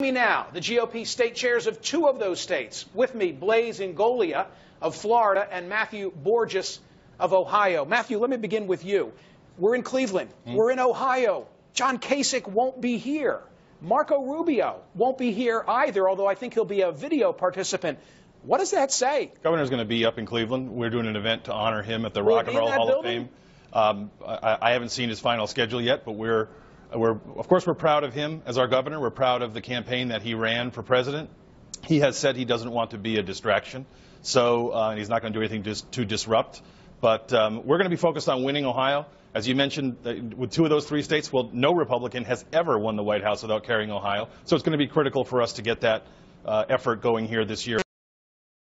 Me now, the GOP state chairs of two of those states. With me, Blaise Ingoglia of Florida and Matthew Borges of Ohio. Matthew, let me begin with you. We're in Cleveland. We're in Ohio. John Kasich won't be here. Marco Rubio won't be here either, although I think he'll be a video participant. What does that say? Governor's going to be up in Cleveland. We're doing an event to honor him at the Rock and Roll Hall of Fame. I haven't seen his final schedule yet, but of course, we're proud of him as our governor. We're proud of the campaign that he ran for president. He has said he doesn't want to be a distraction, so he's not going to do anything to disrupt. But we're going to be focused on winning Ohio. As you mentioned, with two of those three states, well, no Republican has ever won the White House without carrying Ohio. So it's going to be critical for us to get that effort going here this year.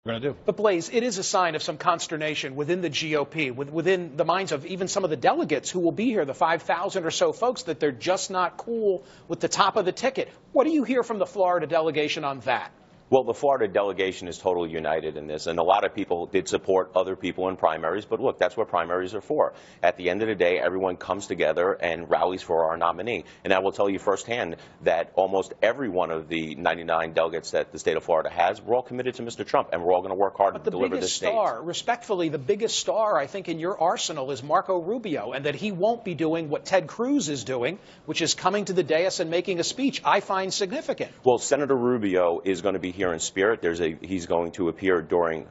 Going to do. But Blaise, it is a sign of some consternation within the GOP, within the minds of even some of the delegates who will be here, the 5,000 or so folks, that they're just not cool with the top of the ticket. What do you hear from the Florida delegation on that? Well, the Florida delegation is totally united in this, and a lot of people did support other people in primaries, but look, that's what primaries are for. At the end of the day, everyone comes together and rallies for our nominee. And I will tell you firsthand that almost every one of the 99 delegates that the state of Florida has, we're all committed to Mr. Trump, and we're all going to work hard to deliver this state. Respectfully, the biggest star, I think, in your arsenal is Marco Rubio, and that he won't be doing what Ted Cruz is doing, which is coming to the dais and making a speech, I find significant. Well, Senator Rubio is going to be here in spirit. He's going to appear during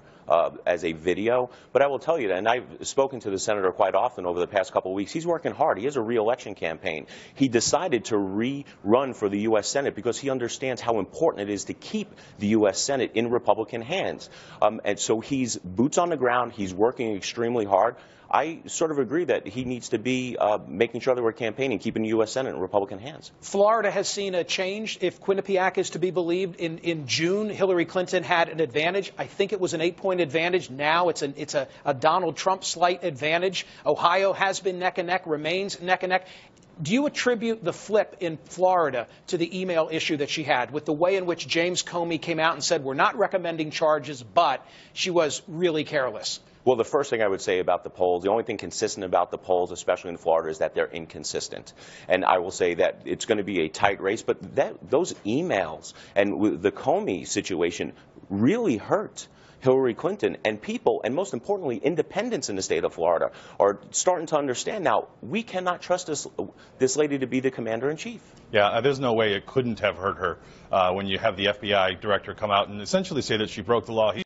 as a video. But I will tell you that, and I've spoken to the senator quite often over the past couple of weeks, he's working hard. He has a re-election campaign. He decided to rerun for the U.S. Senate because he understands how important it is to keep the U.S. Senate in Republican hands. And so he's boots on the ground. He's working extremely hard. I sort of agree that he needs to be making sure that we're campaigning, keeping the U.S. Senate in Republican hands. Florida has seen a change. If Quinnipiac is to be believed, in June, Hillary Clinton had an advantage. I think it was an 8-point advantage. Now it's a Donald Trump slight advantage. Ohio has been neck and neck, remains neck and neck. Do you attribute the flip in Florida to the email issue that she had, with the way in which James Comey came out and said, we're not recommending charges, but she was really careless? Well, the first thing I would say about the polls, the only thing consistent about the polls, especially in Florida, is that they're inconsistent. And I will say that it's going to be a tight race, but those emails and the Comey situation really hurt Hillary Clinton, and people, and most importantly, independents in the state of Florida are starting to understand now we cannot trust this lady to be the commander-in-chief. Yeah, there's no way it couldn't have hurt her when you have the FBI director come out and essentially say that she broke the law. He's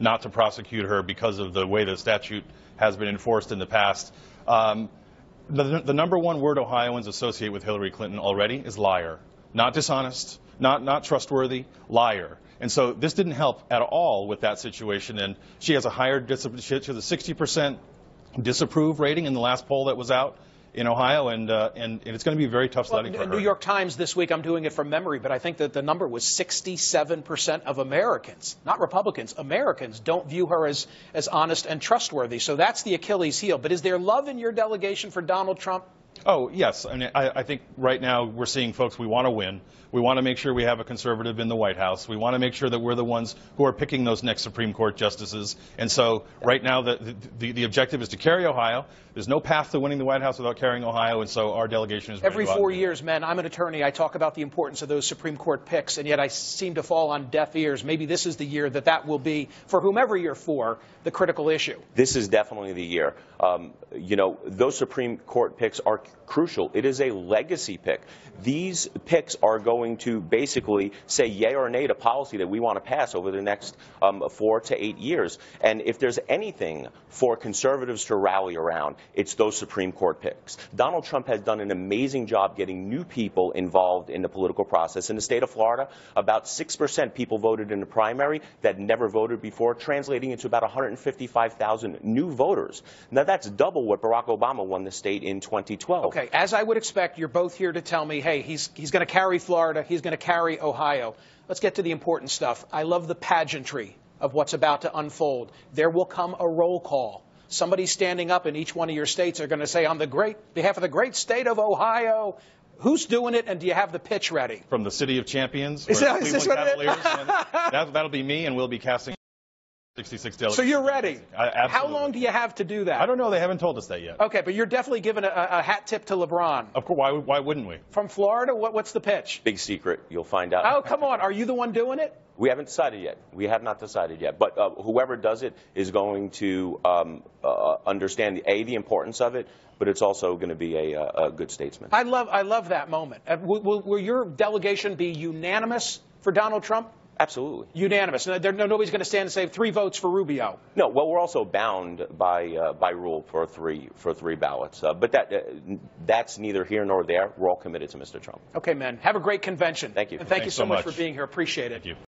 not to prosecute her because of the way the statute has been enforced in the past. The number one word Ohioans associate with Hillary Clinton already is liar. Not dishonest, not trustworthy, liar. And so this didn't help at all with that situation. And she has a higher, she has a 60% disapprove rating in the last poll that was out in Ohio, and it's going to be very tough sledding for her. New York Times this week, I'm doing it from memory, but I think that the number was 67% of Americans, not Republicans, Americans don't view her as honest and trustworthy. So that's the Achilles heel. But is there love in your delegation for Donald Trump? Oh, yes. I mean, I think right now we're seeing folks, we want to win. We want to make sure we have a conservative in the White House. We want to make sure that we're the ones who are picking those next Supreme Court justices. And so right now the objective is to carry Ohio. There's no path to winning the White House without carrying Ohio, and so our delegation is ready Every 4 years, man, I'm an attorney. I talk about the importance of those Supreme Court picks, and yet I seem to fall on deaf ears. Maybe this is the year that will be, for whomever you're for, the critical issue. This is definitely the year. You know, those Supreme Court picks are crucial. It is a legacy pick. These picks are going to basically say yay or nay to policy that we want to pass over the next 4 to 8 years. And if there's anything for conservatives to rally around, it's those Supreme Court picks. Donald Trump has done an amazing job getting new people involved in the political process. In the state of Florida, about 6% people voted in the primary that never voted before, translating into about 155,000 new voters. Now, that's double what Barack Obama won the state in 2012. Okay, as I would expect, you're both here to tell me, hey, he's going to carry Florida, he's going to carry Ohio. Let's get to the important stuff. I love the pageantry of what's about to unfold. There will come a roll call. Somebody standing up in each one of your states are going to say, on behalf of the great state of Ohio, who's doing it, and do you have the pitch ready? From the city of champions, is this what Cavaliers, that'll be me, and we'll be casting 66 delegates. So you're ready. Absolutely. How long do you have to do that? I don't know. They haven't told us that yet. Okay, but you're definitely giving a hat tip to LeBron. Of course. Why wouldn't we? From Florida, what's the pitch? Big secret. You'll find out. Oh, come on. Are you the one doing it? We haven't decided yet. We have not decided yet. But whoever does it is going to understand, the importance of it, but it's also going to be a good statesman. I love that moment. Will your delegation be unanimous for Donald Trump? Absolutely. Unanimous. Nobody's going to stand and say 3 votes for Rubio. No. Well, we're also bound by rule for three ballots. But that's neither here nor there. We're all committed to Mr. Trump. Okay, man. Have a great convention. Thank you. And thank you Thanks so much for being here. Appreciate it. Thank you.